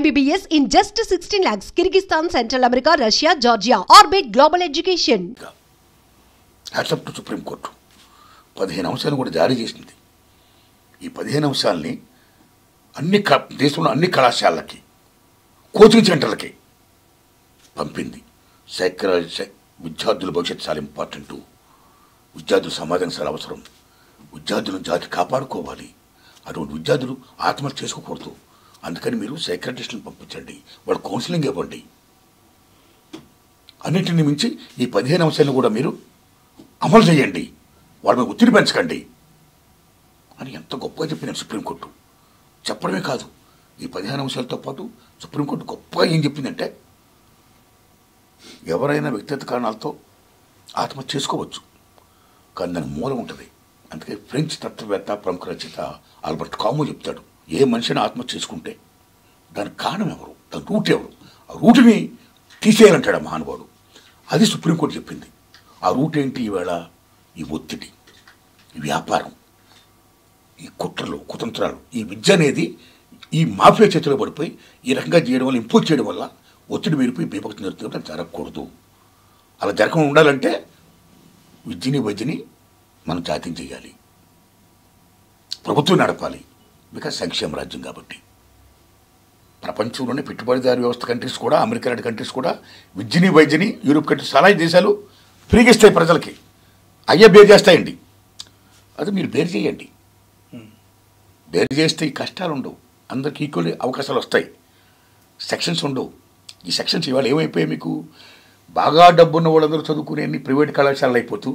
MBBS in just 16 lakhs. Kyrgyzstan, Central America, Russia, Georgia. Orbit Global Education. Hats off to supreme court 15 అంశాలను కూడా జారీ చేసింది. ఈ 15 అంశాలని దేశంలో అన్ని కళాశాలలకి కోచింగ్ సెంటర్లకి పంపింది. విద్యార్థుల భవిష్యత్తు చాలా ఇంపార్టెంటు. విద్యార్థుల సమాజం చాలా అవసరం. విద్యార్థులను జాతి కాపాడుకోవాలి. అటువంటి విద్యార్థులు ఆత్మహత్య చేసుకోకూడదు. అందుకని మీరు సైకాట్రిస్టులను పంపించండి, వాళ్ళు కౌన్సిలింగ్ ఇవ్వండి. అన్నింటిని మించి ఈ 15 అంశాలను కూడా మీరు అమలు చేయండి, వాళ్ళ మీద ఒత్తిడి పెంచకండి అని ఎంత గొప్పగా చెప్పిన సుప్రీంకోర్టు. చెప్పడమే కాదు, ఈ 15 అంశాలతో పాటు సుప్రీంకోర్టు గొప్పగా ఏం చెప్పిందంటే, ఎవరైనా వ్యక్తిగత కారణాలతో ఆత్మహత్య చేసుకోవచ్చు, కానీ దానికి మూలం ఉంటుంది. అందుకే ఫ్రెంచ్ తత్వవేత్త ప్రముఖ రచయిత ఆల్బర్ట్ కాము చెప్తాడు, ఏ మనిషిని ఆత్మహత్య చేసుకుంటే దానికి కారణం ఎవరు, దాని రూట్ ఎవరు, ఆ రూట్ని తీసేయాలంటాడు ఆ మహానుభావుడు. అది సుప్రీంకోర్టు చెప్పింది. ఆ రూట్ ఏంటి? ఈవేళ ఈ ఒత్తిడి, ఈ వ్యాపారం, ఈ కుట్రలు, కుతంత్రాలు, ఈ విద్య అనేది ఈ మాఫియా చేతిలో పడిపోయి ఈ రకంగా చేయడం వల్ల, ఇంపోజ్ చేయడం వల్ల ఒత్తిడి మీరిపోయి బీభక్తి జరుగుతుంది. జరగకూడదు. అలా జరగకుండా ఉండాలంటే వైద్యని మనం జాతీయం చేయాలి, ప్రభుత్వం నడపాలి. బికాజ్ సంక్షేమ రాజ్యం కాబట్టి. ప్రపంచంలోనే పెట్టుబడిదారు వ్యవస్థ కంట్రీస్ కూడా, అమెరికా లాంటి కంట్రీస్ కూడా వైద్యని యూరోప్ కంట్రీస్ చాలా దేశాలు ఫ్రీగా ఇస్తాయి ప్రజలకి. అయ్యే బేర్ చేస్తాయండి. అది మీరు బేర్ చేయండి. బేర్ చేస్తే ఈ కష్టాలు ఉండవు, అందరికి ఈక్వల్ అవకాశాలు వస్తాయి, సెక్షన్స్ ఉండవు. ఈ సెక్షన్స్ ఇవాళ ఏమైపోయాయి, మీకు బాగా డబ్బున్న వాళ్ళందరూ చదువుకునే ప్రైవేట్ కళాశాలలు అయిపోతూ,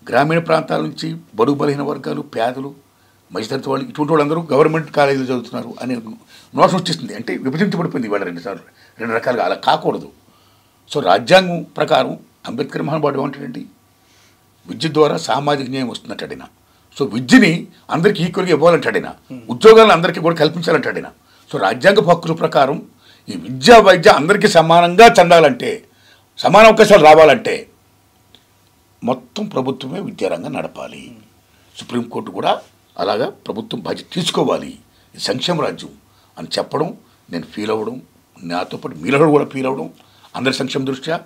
గ్రామీణ ప్రాంతాల నుంచి బడుగు బలహీన వర్గాలు, పేదలు, మధ్యతరగతి వాళ్ళు, ఇటువంటి వాళ్ళందరూ గవర్నమెంట్ కాలేజీలో చదువుతున్నారు అనే నోషన్ వచ్చేస్తుంది. అంటే విభజించబడిపోయింది ఇవాళ రెండు రకాలుగా. అలా కాకూడదు. సో రాజ్యాంగం ప్రకారం అంబేద్కర్ మహానుభావుడు ఏమంటాడండి, విద్య ద్వారా సామాజిక న్యాయం వస్తున్నట్టాడినా. సో విద్యని అందరికీ ఈక్వల్గా ఇవ్వాలంటాడినా, ఉద్యోగాలను అందరికీ కూడా కల్పించాలంటాడినా. సో రాజ్యాంగ హక్కుల ప్రకారం ఈ విద్య వైద్య అందరికీ సమానంగా చెందాలంటే, సమాన అవకాశాలు రావాలంటే మొత్తం ప్రభుత్వమే విద్యారంగం నడపాలి. సుప్రీంకోర్టు కూడా అలాగా ప్రభుత్వం బాధ్యత తీసుకోవాలి. ఇది సంక్షేమ రాజ్యం అని చెప్పడం, నేను ఫీల్ అవ్వడం, నాతో పాటు మీలో కూడా ఫీల్ అవ్వడం, అందరి సంక్షేమ దృష్ట్యా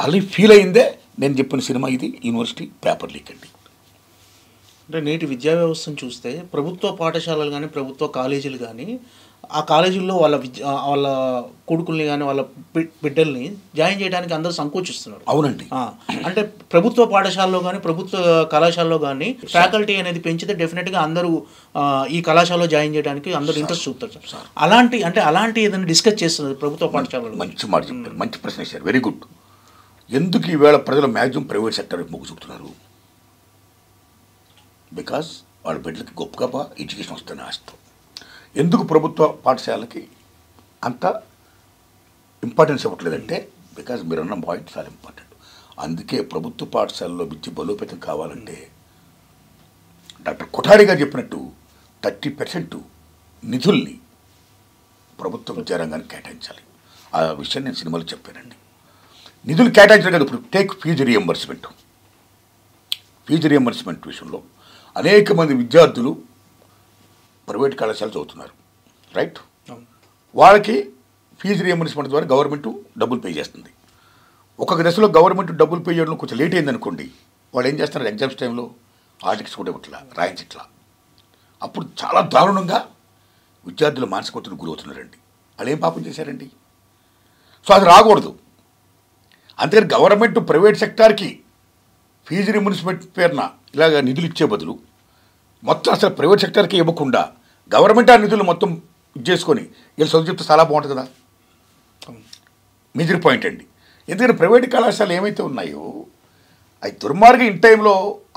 అలా ఫీల్ అయిందే నేను చెప్పిన సినిమా ఇది, యూనివర్సిటీ పేపర్ లీక్ అండి. అంటే నేటి విద్యా వ్యవస్థను చూస్తే ప్రభుత్వ పాఠశాలలు కానీ, ప్రభుత్వ కాలేజీలు కానీ, ఆ కాలేజీల్లో వాళ్ళ కొడుకుల్ని కానీ, వాళ్ళ బిడ్డల్ని జాయిన్ చేయడానికి అందరూ సంకోచిస్తున్నారు. అవునండి. అంటే ప్రభుత్వ పాఠశాలలో కానీ, ప్రభుత్వ కళాశాలలో కానీ ఫ్యాకల్టీ అనేది పెంచితే డెఫినెట్గా అందరూ ఈ కళాశాలలో జాయిన్ చేయడానికి అందరూ ఇంట్రెస్ట్ చూపుతారు సార్. అలాంటి ఏదైనా డిస్కస్ చేస్తున్నారు ప్రభుత్వ పాఠశాలలో? మంచి మాట చెప్పారు, మంచి ప్రశ్న వేశారు, వెరీ గుడ్. ఎందుకు ఈవేళ ప్రజలు మ్యాక్సిమం ప్రైవేట్ సెక్టర్ మొగ్గు చూపుతున్నారు? బికాజ్ వాళ్ళ బిడ్డలకి గొప్ప గొప్ప ఎడ్యుకేషన్ వస్తుంది ఆశతో. ఎందుకు ప్రభుత్వ పాఠశాలకి అంత ఇంపార్టెన్స్ ఇవ్వట్లేదంటే, బికాజ్ మీరు అన్న పాయింట్ చాలా ఇంపార్టెంట్. అందుకే ప్రభుత్వ పాఠశాలలో విద్య బలోపేతం కావాలంటే డాక్టర్ కొఠారి గారు చెప్పినట్టు 30% నిధుల్ని ప్రభుత్వ విద్యారంగానికి కేటాయించాలి. ఆ విషయం నేను సినిమాలో చెప్పానండి. నిధులు కేటాయించడం కదా, ఇప్పుడు టేక్ ఫీజు రియంబర్స్మెంట్ విషయంలో అనేక మంది విద్యార్థులు ప్రైవేట్ కళాశాల చదువుతున్నారు, రైట్? వాళ్ళకి ఫీజు రియంబర్స్మెంట్ ద్వారా గవర్నమెంట్ డబ్బులు పే చేస్తుంది. ఒక్కొక్క దశలో గవర్నమెంట్ డబ్బులు పే చేయడం కొంచెం లేట్ అయిందనుకోండి, వాళ్ళు ఏం చేస్తున్నారు, ఎగ్జామ్స్ టైంలో ఆర్టిక్స్ కూడా ఇట్లా రాయించట్లా. అప్పుడు చాలా దారుణంగా విద్యార్థులు మానసిక ఒత్తిడికి గురవుతున్నారండి. వాళ్ళు ఏం పాపం చేశారండి? సో అది రాకూడదు. అందుకని గవర్నమెంట్ ప్రైవేట్ సెక్టార్కి ఫీజు రియంబర్స్మెంట్ పేరున ఇలాగ నిధులు ఇచ్చే బదులు మొత్తం అసలు ప్రైవేట్ సెక్టర్కి ఇవ్వకుండా గవర్నమెంట్ ఆ నిధులు మొత్తం చేసుకొని వీళ్ళు చదువు చెప్తే చాలా బాగుంటుంది కదా. మేజర్ పాయింట్ అండి. ఎందుకంటే ప్రైవేట్ కళాశాలలు ఏమైతే ఉన్నాయో అవి దుర్మార్గం ఇన్ టైంలో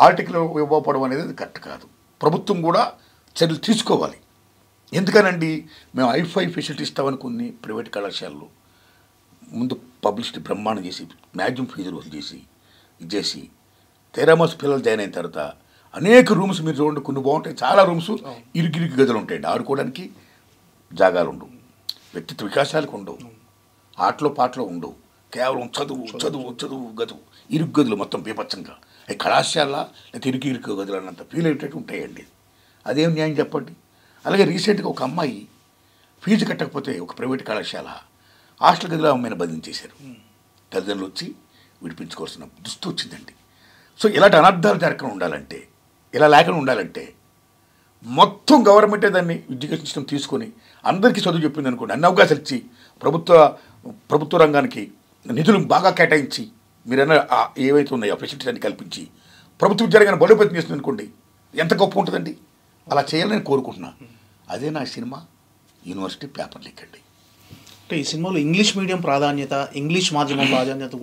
ఆర్టికల్ ఇవ్వకపోవడం అనేది కరెక్ట్ కాదు. ప్రభుత్వం కూడా చర్యలు తీసుకోవాలి. ఎందుకనండి, మేము ఐఫై ఫెసిలిటీ ఇస్తామనుకుని ప్రైవేట్ కళాశాలలు ముందు పబ్లిసిటీ బ్రహ్మాండం చేసి మ్యాక్సిమం ఫీజులు వసూలు చేసి తెరామాస్ పిల్లలు జాయిన్ అయిన తర్వాత అనేక రూమ్స్ మీరు చూడండి, కొన్ని బాగుంటాయి, చాలా రూమ్స్ ఇరుకిరికి గదులు ఉంటాయండి. ఆడుకోవడానికి జాగాలు ఉండవు, వ్యక్తిత్వ వికాసాలకు ఉండవు, ఆటలో పాటలో ఉండవు, కేవలం చదువు గదువు, ఇరుకు గదులు మొత్తం బీభత్సంగా. అవి కళాశాల లేకపోతే ఇరుకు గదులు అన్నంత ఫీల్ అయ్యేటట్టు ఉంటాయండి. అదేం న్యాయం చెప్పండి. అలాగే రీసెంట్గా ఒక అమ్మాయి ఫీజు కట్టకపోతే ఒక ప్రైవేట్ కళాశాల హాస్టల్ గదిలో అమ్మాయిని బంధించేశారు. తల్లిదండ్రులు వచ్చి విడిపించుకోవాల్సిన దుస్థితి వచ్చిందండి. సో ఇలాంటి అనర్థాలు జరగకుండా ఉండాలంటే, ఇలా లేకుండా ఉండాలంటే మొత్తం గవర్నమెంటే దాన్ని ఎడ్యుకేషన్ సిస్టమ్ తీసుకొని అందరికీ చదువు చెప్పింది అనుకోండి, అన్ని అవకాశాలు ఇచ్చి ప్రభుత్వ రంగానికి నిధులు బాగా కేటాయించి మీరన్నా ఏవైతే ఉన్నాయో ఫెసిలిటీస్ అన్ని కల్పించి ప్రభుత్వ విద్యారంగాన్ని బలోపేతం చేస్తుంది అనుకోండి, ఎంత గొప్ప ఉంటుందండి. అలా చేయాలని కోరుకుంటున్నా. అదే నా సినిమా యూనివర్సిటీ పేపర్ లీక్ అండి. అంటే ఈ సినిమాలో ఇంగ్లీష్ మీడియం ప్రాధాన్యత, ఇంగ్లీష్ మాధ్యమం ప్రాధాన్యత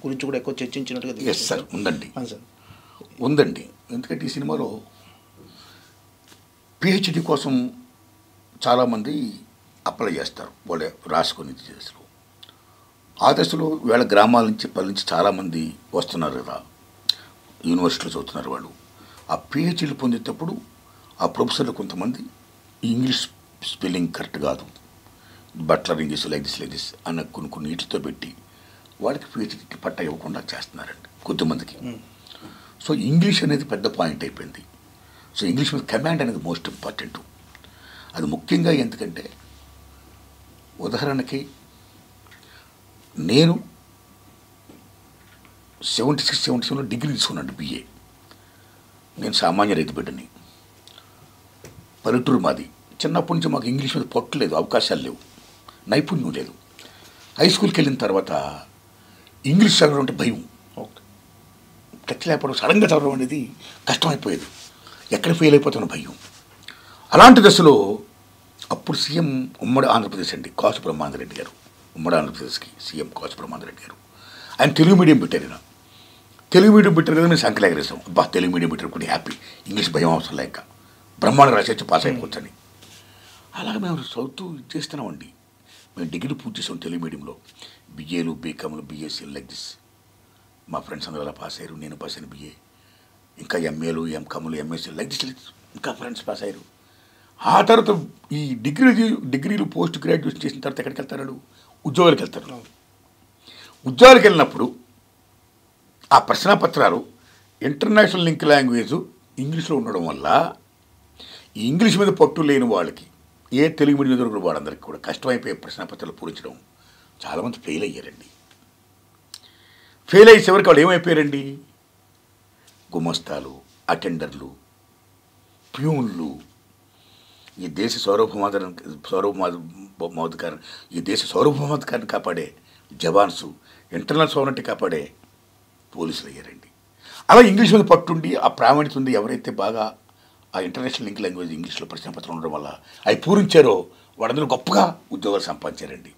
గురించి కూడా ఎక్కువ చర్చించినట్టుగా. ఎస్ సార్, ఉందండి. సార్ ఉందండి. ఎందుకంటే ఈ సినిమాలో పిహెచ్డి కోసం చాలామంది అప్లై చేస్తారు, వాళ్ళు రాసుకొని చేస్తారు. ఆ దశలో వీళ్ళ గ్రామాల నుంచి పల్లె నుంచి చాలామంది వస్తున్నారు కదా, యూనివర్సిటీలో చదువుతున్నారు. వాళ్ళు ఆ పిహెచ్డీలు పొందేటప్పుడు ఆ ప్రొఫెసర్లు కొంతమంది ఇంగ్లీష్ స్పెల్లింగ్ కరెక్ట్ కాదు, బట్లర్ ఇంగ్లీష్ లైక్ దిస్ అన్న కొన్ని నీటితో పెట్టి వాళ్ళకి పిహెచ్డీ పట్ట ఇవ్వకుండా చేస్తున్నారండి కొద్దిమందికి. సో ఇంగ్లీష్ అనేది పెద్ద పాయింట్ అయిపోయింది. సో ఇంగ్లీష్ మీద కమాండ్ అనేది మోస్ట్ ఇంపార్టెంట్. అది ముఖ్యంగా ఎందుకంటే, ఉదాహరణకి నేను 76-77లో డిగ్రీ తీసుకున్నాను, బిఏ. నేను సామాన్య రైతు బిడ్డని, పల్లెటూరు మాది. చిన్నప్పటి నుంచి మాకు ఇంగ్లీష్ మీద పట్టు లేదు, అవకాశాలు లేవు, నైపుణ్యం లేదు. హై స్కూల్కి వెళ్ళిన తర్వాత ఇంగ్లీష్ చదవడం అంటే భయం, టచ్ లేకపోవడం, సడన్గా చదవడం అనేది కష్టమైపోయేది, ఎక్కడ ఫెయిల్ అయిపోతున్న భయం. అలాంటి దశలో అప్పుడు సీఎం ఉమ్మడి ఆంధ్రప్రదేశ్ అండి కాసు బ్రహ్మానందరెడ్డి గారు, ఉమ్మడి ఆంధ్రప్రదేశ్కి సీఎం కాసు బ్రహ్మానందరెడ్డి గారు. ఆయన తెలుగు మీడియం పెట్టారు. ఆయన తెలుగు మీడియం పెట్టారు కదా, మేము సంకలేగరేసాం. అబ్బా తెలుగు మీడియం పెట్టారు కొన్ని హ్యాపీ, ఇంగ్లీష్ భయం అవసరం లేక బ్రహ్మాండంగా రాసేసి పాస్ అయిపోవచ్చని. అలాగే మేము చదువుతూ చేస్తున్నామండి. మేము డిగ్రీ పూర్తి చేసాం తెలుగు మీడియంలో, బిఏలు, బీకామ్లు, బిఎస్సీలు లైక్ దిస్. మా ఫ్రెండ్స్ అందరూ అలా పాస్ అయ్యారు, నేను పాస్ అయిన బిఏ. ఇంకా ఎంఏలు, ఎంకామ్లు, ఎంఎస్సీలు లైక్ దిస్ ఇంకా ఫ్రెండ్స్ పాస్ అయ్యారు. ఆ తర్వాత ఈ డిగ్రీలు పోస్ట్ గ్రాడ్యుయేషన్ చేసిన తర్వాత ఎక్కడికి వెళ్తారు? ఉద్యోగాలకు వెళ్తారు. ఉద్యోగాలకు వెళ్ళినప్పుడు ఆ ప్రశ్నపత్రాలు ఇంటర్నేషనల్ లింక్ లాంగ్వేజ్ ఇంగ్లీష్లో ఉండడం వల్ల ఈ ఇంగ్లీష్ మీద పట్టు లేని వాళ్ళకి, ఏ తెలుగు మీడియం దొరికిన వాళ్ళందరికీ కూడా కష్టమైపోయే ప్రశ్నపత్రాలు పూరించడం. చాలామంది ఫెయిల్ అయ్యారండి. ఫెయిల్ అయ్యే చివరికి వాళ్ళు ఏమైపోయారండి? గుమస్తాలు, అటెండర్లు, ప్యూన్లు, ఈ దేశ సార్వభౌమాధికారాన్ని కాపాడే జవాన్సు, ఇంటర్నల్ సోవరెంటీ కాపాడే పోలీసులు అయ్యారండి. అలా ఇంగ్లీష్ మీద పట్టుండి ఆ ప్రావీణ్యత ఉంది ఎవరైతే బాగా ఆ ఇంటర్నేషనల్ లింక్ లాంగ్వేజ్ ఇంగ్లీష్లో ప్రశ్నపత్రం ఉండడం వల్ల అవి పూరించారో వాళ్ళందరూ గొప్పగా ఉద్యోగాలు సంపాదించారండి.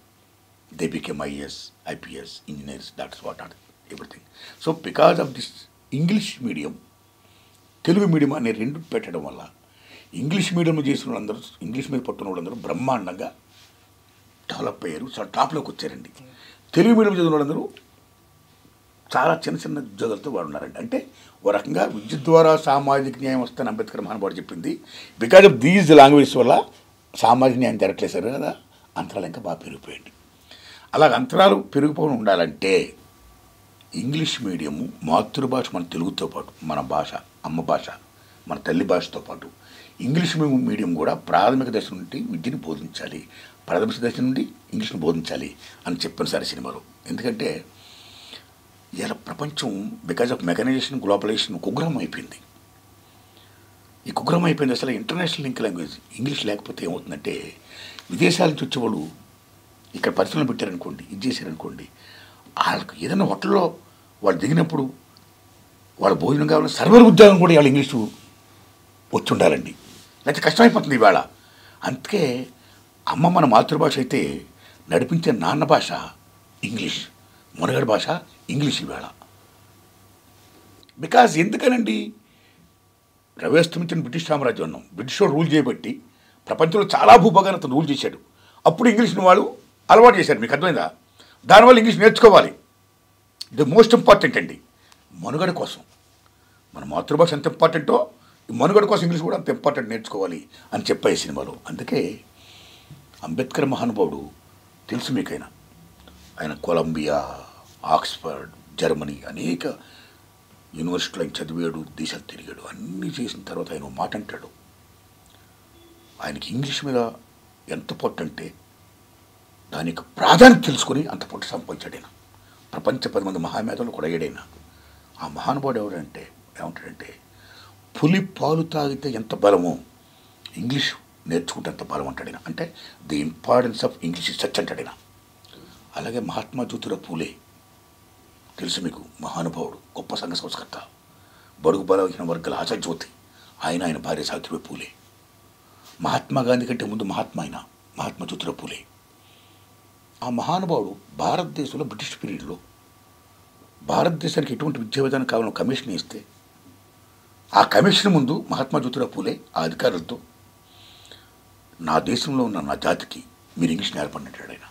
They became IAS, IPS, engineers, doctors, what not everything. So because of this English medium, Telugu medium అనే రెండు పెట్టడం వల్ల ఇంగ్లీష్ మీడియం చేసిన వాళ్ళందరూ, ఇంగ్లీష్ మీద పట్టున్న వాళ్ళందరూ బ్రహ్మాండంగా డెవలప్ అయ్యారు, చాలా టాప్లోకి వచ్చారండి. తెలుగు మీడియం చదివిన వాళ్ళందరూ చాలా చిన్న చిన్న ఉద్యోగాలతో వాడు ఉన్నారండి. అంటే ఓ రకంగా విద్య ద్వారా సామాజిక న్యాయం వస్తుందని అంబేద్కర్ మహానుభావుడు చెప్పింది. బికాజ్ ఆఫ్ దీస్ లాంగ్వేజెస్ వల్ల సామాజిక న్యాయం జరగట్లేదు కదా, అంతరాలు ఇంకా బాగా పెరిగిపోయండి. అలాగ అంతరాలు పెరిగిపోకుండా ఉండాలంటే ఇంగ్లీష్ మీడియము మాతృభాష మన తెలుగుతో పాటు, మన భాష, అమ్మ భాష, మన తల్లి భాషతో పాటు ఇంగ్లీష్ మీడియం కూడా ప్రాథమిక దశ నుండి విద్యను బోధించాలి, ప్రాథమిక దశ నుండి ఇంగ్లీష్ను బోధించాలి అని చెప్పాను సార్ సినిమాలో. ఎందుకంటే ఇలా ప్రపంచం బికాజ్ ఆఫ్ మెకనైజేషన్, గ్లోబలైజేషన్ కుగ్రహం అయిపోయింది. ఈ కుగ్రహం అయిపోయింది. అసలు ఇంటర్నేషనల్ లింక్ లాంగ్వేజ్ ఇంగ్లీష్ లేకపోతే ఏమవుతుందంటే, విదేశాల నుంచి వచ్చేవాళ్ళు ఇక్కడ పరిశ్రమలు పెట్టారనుకోండి, ఇది చేశారనుకోండి, వాళ్ళకి ఏదైనా హోటల్లో వాళ్ళు దిగినప్పుడు వాళ్ళ భోజనం కావాలని సర్వర్ ఉద్యోగం కూడా వాళ్ళు ఇంగ్లీషు వచ్చి ఉండాలండి, లేకపోతే కష్టమైపోతుంది ఇవాళ. అందుకే అమ్మ మన మాతృభాష అయితే నడిపించే నాన్న భాష ఇంగ్లీష్, మనుగడ భాష ఇంగ్లీష్ ఇవాళ. బికాజ్ ఎందుకనండి, రవేస్తమించిన బ్రిటిష్ సామ్రాజ్యం ఉన్నాం, బ్రిటిష్ రూల్ చేయబట్టి ప్రపంచంలో చాలా భూభాగాన్ని అతను రూల్ చేశాడు. అప్పుడు ఇంగ్లీష్ని వాళ్ళు అలవాటు చేశారు. మీకు అర్థమైందా? దానివల్ల ఇంగ్లీష్ నేర్చుకోవాలి. ఇది మోస్ట్ ఇంపార్టెంట్ అండి మనుగడ కోసం. మన మాతృభాష ఎంత ఇంపార్టెంటో ఈ మనుగడ కోసం ఇంగ్లీష్ కూడా అంత ఇంపార్టెంట్ నేర్చుకోవాలి అని చెప్పే సినిమాలో. అందుకే అంబేద్కర్ మహానుభావుడు తెలుసు మీకైనా, ఆయన కొలంబియా, ఆక్స్ఫర్డ్, జర్మనీ అనేక యూనివర్సిటీలో ఆయన చదివాడు, దేశాలు తిరిగాడు. అన్నీ చేసిన తర్వాత ఆయన మాట అంటాడు, ఆయనకి ఇంగ్లీష్ మీద ఎంత పొట్టు అంటే దానికి ప్రాధాన్యత తెలుసుకొని అంత పొట్టు సంపాదించాడు ఆయన. ప్రపంచ 10 మంది మహామేధలు కూడా ఏడైనా. ఆ మహానుభావుడు ఎవడంటే ఏమంటాడంటే, పులి పాలు తాగితే ఎంత బలమో ఇంగ్లీష్ నేర్చుకుంటే అంత బలం అంటాడు ఆయన. అంటే the importance of English is such అంటాడు ఆయన. అలాగే మహాత్మా జ్యోతిరావు పూలే తెలుసు మీకు, మహానుభావుడు, గొప్ప సంఘ సంస్కర్త, బడుగు బలహీన వర్గాల ఆశాజ్యోతి. ఆయన భార్య సావిత్రిబాయి పూలే. మహాత్మా గాంధీ కంటే ముందు మహాత్మా జ్యోతిరావు పూలే. ఆ మహానుభావుడు భారతదేశంలో బ్రిటిష్ పీరియడ్లో భారతదేశానికి ఎటువంటి విద్యా విధానం కావాలని కమిషన్ ఇస్తే ఆ కమిషన్ ముందు మహాత్మా జ్యోతిరావు పూలే ఆ అధికారులతో, నా దేశంలో ఉన్న నా జాతికి మీరు ఇంగ్లీష్ నేర్పండి అంటాడు ఆయన.